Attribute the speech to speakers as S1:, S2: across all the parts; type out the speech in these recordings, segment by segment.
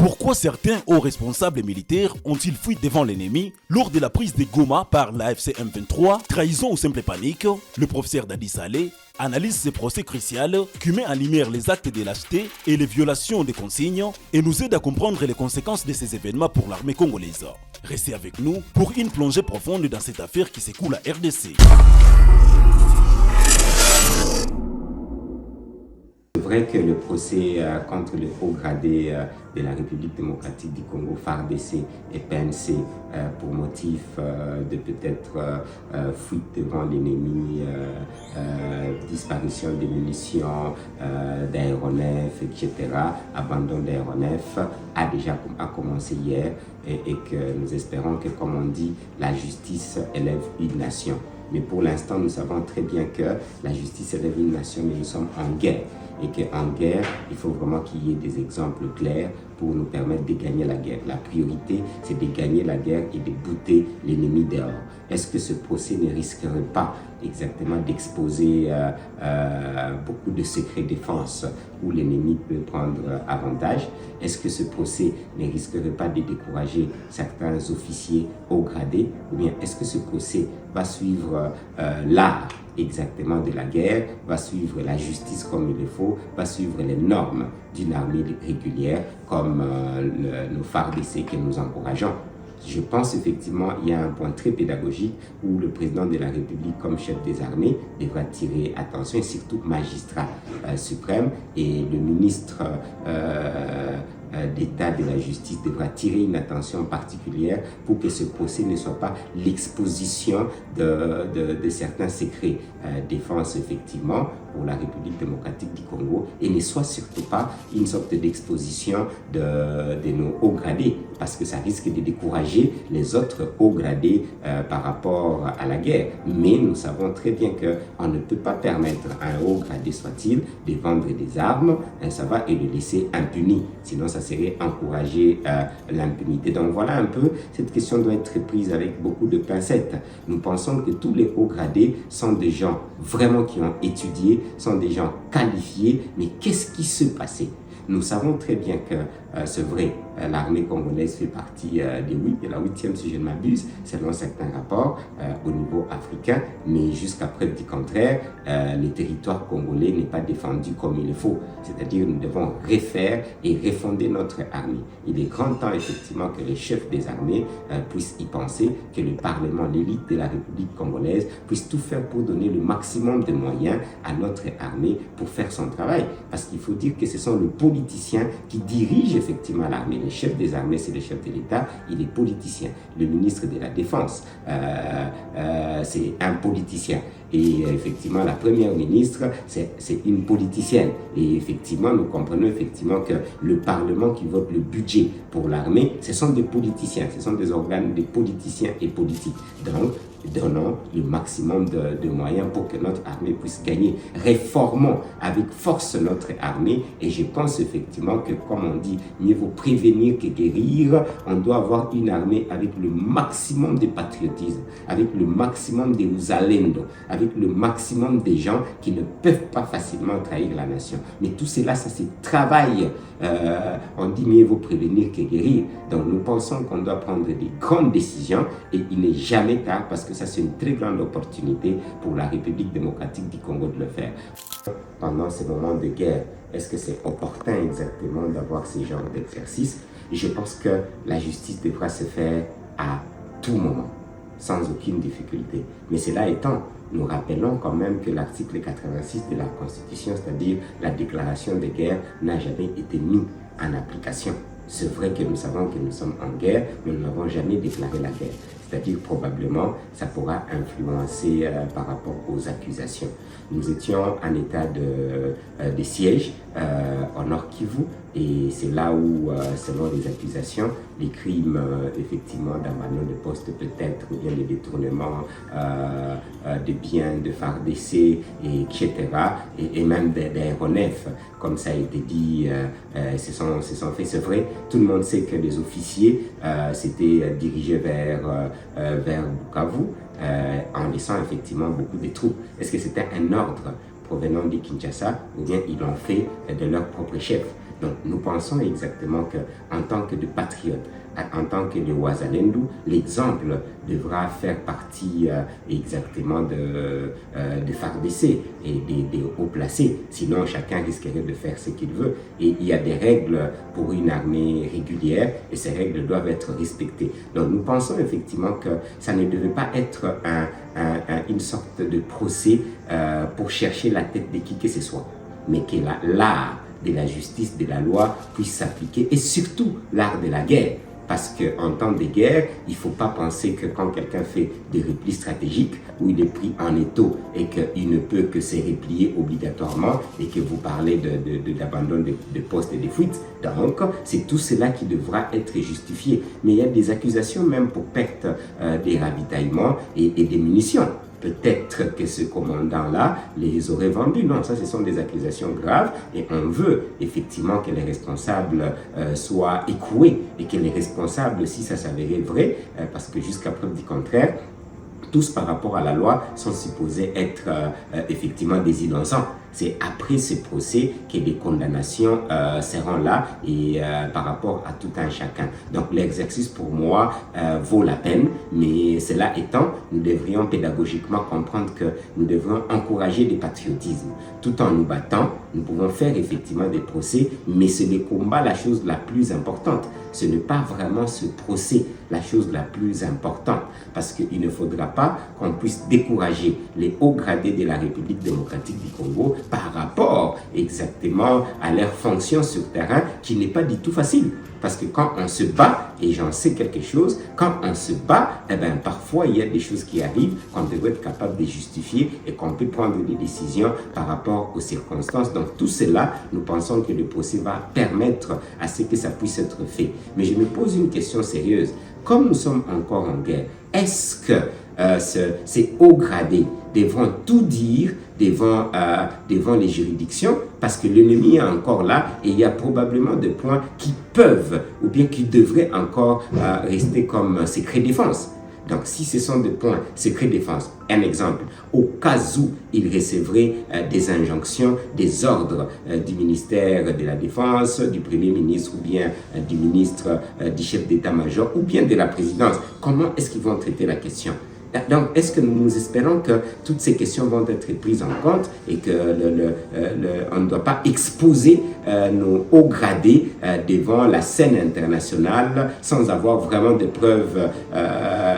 S1: Pourquoi certains hauts responsables militaires ont-ils fui devant l'ennemi lors de la prise de Goma par l'AFC M23? Trahison ou simple panique? Le professeur Dadi Saleh analyse ce procès crucial qui met en lumière les actes de lâcheté et les violations des consignes et nous aide à comprendre les conséquences de ces événements pour l'armée congolaise. Restez avec nous pour une plongée profonde dans cette affaire qui secoue la RDC.
S2: C'est vrai que le procès contre le haut gradé de la République démocratique du Congo, FARDC et PNC, pour motif de peut-être fuite devant l'ennemi, disparition des munitions, d'aéronefs, etc., abandon d'aéronefs, a commencé hier et que nous espérons que, comme on dit, la justice élève une nation. Mais pour l'instant, nous savons très bien que la justice élève une nation, mais nous sommes en guerre. Et qu'en guerre, il faut vraiment qu'il y ait des exemples clairs pour nous permettre de gagner la guerre. La priorité, c'est de gagner la guerre et de bouter l'ennemi dehors. Est-ce que ce procès ne risquerait pas exactement d'exposer beaucoup de secrets défense où l'ennemi peut prendre avantage? Est-ce que ce procès ne risquerait pas de décourager certains officiers haut gradés? Ou bien est-ce que ce procès va suivre l'art exactement de la guerre, va suivre la justice comme il le faut, va suivre les normes d'une armée régulière comme nos FARDC que nous encourageons? Je pense effectivement qu'il y a un point très pédagogique où le président de la République, comme chef des armées, devra tirer attention, et surtout magistrat suprême, et le ministre d'État de la justice devra tirer une attention particulière pour que ce procès ne soit pas l'exposition de certains secrets défense effectivement pour la République démocratique du Congo, et ne soit surtout pas une sorte d'exposition de nos hauts gradés, parce que ça risque de décourager les autres hauts gradés par rapport à la guerre. Mais nous savons très bien qu'on ne peut pas permettre à un haut gradé soit-il de vendre des armes, ça va, et le laisser impuni. Sinon, ça serait encourager l'impunité. Donc voilà un peu, cette question doit être prise avec beaucoup de pincettes. Nous pensons que tous les hauts gradés sont des gens vraiment qui ont étudié, sont des gens qualifiés, mais qu'est-ce qui se passait? Nous savons très bien que c'est vrai, l'armée congolaise fait partie de la 8e, si je ne m'abuse, selon certains rapports au niveau africain, mais jusqu'à preuve du contraire, le territoire congolais n'est pas défendu comme il le faut. C'est-à-dire nous devons refaire et refonder notre armée. Il est grand temps effectivement que les chefs des armées puissent y penser, que le Parlement, l'élite de la République congolaise, puisse tout faire pour donner le maximum de moyens à notre armée pour faire son travail. Parce qu'il faut dire que ce sont les politiciens qui dirigent effectivement l'armée. Le chef des armées, c'est le chef de l'État, il est politicien. Le ministre de la Défense, c'est un politicien. Et effectivement, la première ministre, c'est une politicienne. Et effectivement, nous comprenons effectivement que le Parlement qui vote le budget pour l'armée, ce sont des politiciens, ce sont des organes de politiciens et politiques. Donc, donnons le maximum de moyens pour que notre armée puisse gagner. Réformons avec force notre armée, et je pense effectivement que, comme on dit, mieux vaut prévenir que guérir. On doit avoir une armée avec le maximum de patriotisme, avec le maximum de uzalendo, avec le maximum des gens qui ne peuvent pas facilement trahir la nation. Mais tout cela, ça se travaille. On dit mieux vaut prévenir que guérir. Donc nous pensons qu'on doit prendre des grandes décisions, et il n'est jamais tard, parce que ça c'est une très grande opportunité pour la République démocratique du Congo de le faire. Pendant ces moments de guerre, est-ce que c'est opportun exactement d'avoir ce genre d'exercice? Je pense que la justice devra se faire à tout moment, sans aucune difficulté. Mais cela étant, nous rappelons quand même que l'article 86 de la Constitution, c'est-à-dire la déclaration de guerre, n'a jamais été mis en application. C'est vrai que nous savons que nous sommes en guerre, mais nous n'avons jamais déclaré la guerre. C'est-à-dire probablement ça pourra influencer par rapport aux accusations. Nous étions en état de siège au Nord Kivu, et c'est là où, selon les accusations, les crimes effectivement d'abandon de poste peut-être, ou bien les détournements de biens de FARDC, etc., et même d'aéronefs, comme ça a été dit, se sont faits. C'est vrai, tout le monde sait que les officiers s'étaient dirigés vers Bukavu, en laissant effectivement beaucoup de troupes. Est-ce que c'était un ordre provenant de Kinshasa, ou bien ils l'ont fait de leur propre chef? Donc nous pensons exactement qu'en tant que de patriotes, en tant que de Ouazalendou, l'exemple devra faire partie exactement de FARDC et des hauts placés. Sinon, chacun risquerait de faire ce qu'il veut. Et il y a des règles pour une armée régulière et ces règles doivent être respectées. Donc nous pensons effectivement que ça ne devait pas être une sorte de procès pour chercher la tête de qui que ce soit, mais que l'art de la justice, de la loi puisse s'appliquer, et surtout l'art de la guerre. Parce qu'en temps de guerre, il ne faut pas penser que quand quelqu'un fait des replis stratégiques, où il est pris en étau et qu'il ne peut que se replier obligatoirement, et que vous parlez d'abandon de postes et de fuites, donc c'est tout cela qui devra être justifié. Mais il y a des accusations même pour perte des ravitaillements et des munitions. Peut-être que ce commandant-là les aurait vendus. Non, ça, ce sont des accusations graves et on veut effectivement que les responsables soient écroués et que les responsables, si ça s'avérait vrai, parce que jusqu'à preuve du contraire, tous par rapport à la loi sont supposés être effectivement des innocents. C'est après ce procès que des condamnations seront là et par rapport à tout un chacun. Donc l'exercice pour moi vaut la peine, mais cela étant, nous devrions pédagogiquement comprendre que nous devrions encourager le patriotisme. Tout en nous battant, nous pouvons faire effectivement des procès, mais c'est le combat la chose la plus importante. Ce n'est pas vraiment ce procès la chose la plus importante, parce qu'il ne faudra pas qu'on puisse décourager les hauts gradés de la République démocratique du Congo par rapport exactement à leur fonction sur terrain qui n'est pas du tout facile. Parce que quand on se bat, et j'en sais quelque chose, quand on se bat, eh bien, parfois il y a des choses qui arrivent qu'on devrait être capable de justifier et qu'on peut prendre des décisions par rapport aux circonstances. Donc tout cela, nous pensons que le procès va permettre à ce que ça puisse être fait. Mais je me pose une question sérieuse. Comme nous sommes encore en guerre, est-ce que ces hauts gradés devront tout dire devant les juridictions, parce que l'ennemi est encore là et il y a probablement des points qui peuvent ou bien qui devraient encore rester comme secret défense. Donc, si ce sont des points secret défense, un exemple, au cas où il recevrait des injonctions, des ordres du ministère de la Défense, du Premier ministre ou bien du ministre, du chef d'état-major ou bien de la présidence, comment est-ce qu'ils vont traiter la question ? Donc, est-ce que nous espérons que toutes ces questions vont être prises en compte et que on ne doit pas exposer nos hauts gradés devant la scène internationale sans avoir vraiment de preuves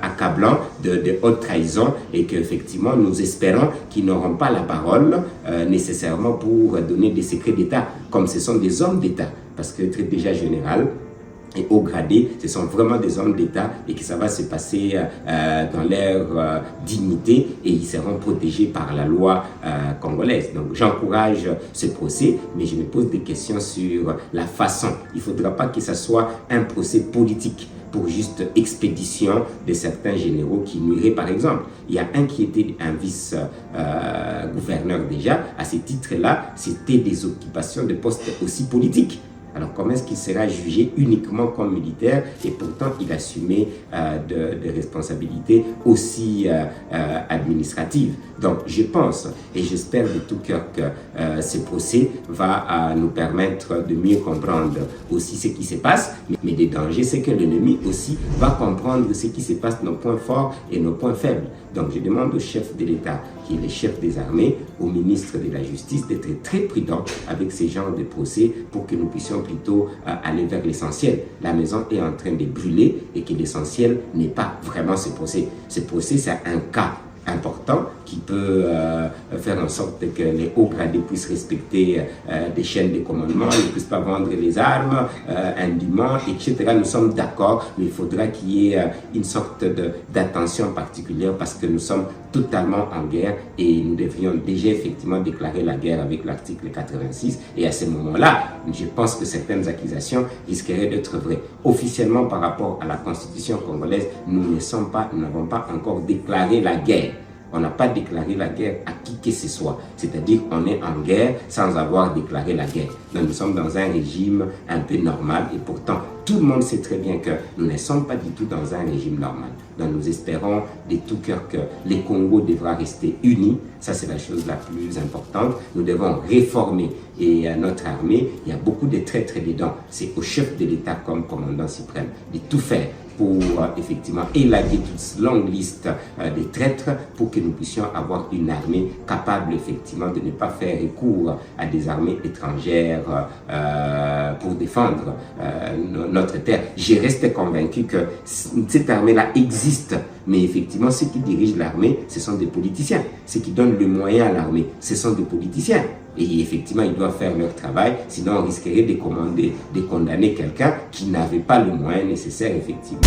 S2: accablantes de haute trahison, et qu'effectivement nous espérons qu'ils n'auront pas la parole nécessairement pour donner des secrets d'État, comme ce sont des hommes d'État, parce que être déjà général et haut gradé, ce sont vraiment des hommes d'État et que ça va se passer dans leur dignité et ils seront protégés par la loi congolaise. Donc j'encourage ce procès, mais je me pose des questions sur la façon. Il ne faudra pas que ce soit un procès politique pour juste expédition de certains généraux qui nuiraient, par exemple. Il y a un qui était un vice-gouverneur déjà. À ce titre-là, c'était des occupations de postes aussi politiques. Alors comment est-ce qu'il sera jugé uniquement comme militaire et pourtant il assumait de responsabilités aussi administratives? Donc je pense et j'espère de tout cœur que ce procès va nous permettre de mieux comprendre aussi ce qui se passe, mais des dangers, c'est que l'ennemi aussi va comprendre ce qui se passe, nos points forts et nos points faibles. Donc je demande au chef de l'État, qui est le chef des armées, au ministre de la Justice, d'être très prudent avec ces genres de procès pour que nous puissions plutôt aller vers l'essentiel. La maison est en train de brûler et que l'essentiel n'est pas vraiment ce procès. Ce procès, c'est un cas important qui peut faire en sorte que les hauts gradés puissent respecter des chaînes de commandement, ils ne puissent pas vendre les armes indûment, etc. Nous sommes d'accord, mais il faudra qu'il y ait une sorte d'attention particulière parce que nous sommes totalement en guerre et nous devrions déjà effectivement déclarer la guerre avec l'article 86 et à ce moment-là, je pense que certaines accusations risqueraient d'être vraies. Officiellement par rapport à la constitution congolaise, nous n'avons pas encore déclaré la guerre. On n'a pas déclaré la guerre à qui que ce soit. C'est-à-dire qu'on est en guerre sans avoir déclaré la guerre. Donc nous sommes dans un régime un peu normal et pourtant tout le monde sait très bien que nous ne sommes pas du tout dans un régime normal. Donc nous espérons de tout cœur que les Congos devra rester unis. Ça c'est la chose la plus importante. Nous devons réformer Et notre armée, il y a beaucoup de traîtres dedans. C'est au chef de l'État comme commandant suprême de tout faire pour effectivement élaguer toute cette longue liste des traîtres pour que nous puissions avoir une armée capable effectivement de ne pas faire recours à des armées étrangères pour défendre notre terre. Je reste convaincu que cette armée-là existe, mais effectivement ceux qui dirigent l'armée, ce sont des politiciens. Ceux qui donnent le moyen à l'armée, ce sont des politiciens. Et effectivement, ils doivent faire leur travail, sinon on risquerait de condamner quelqu'un qui n'avait pas le moyen nécessaire, effectivement.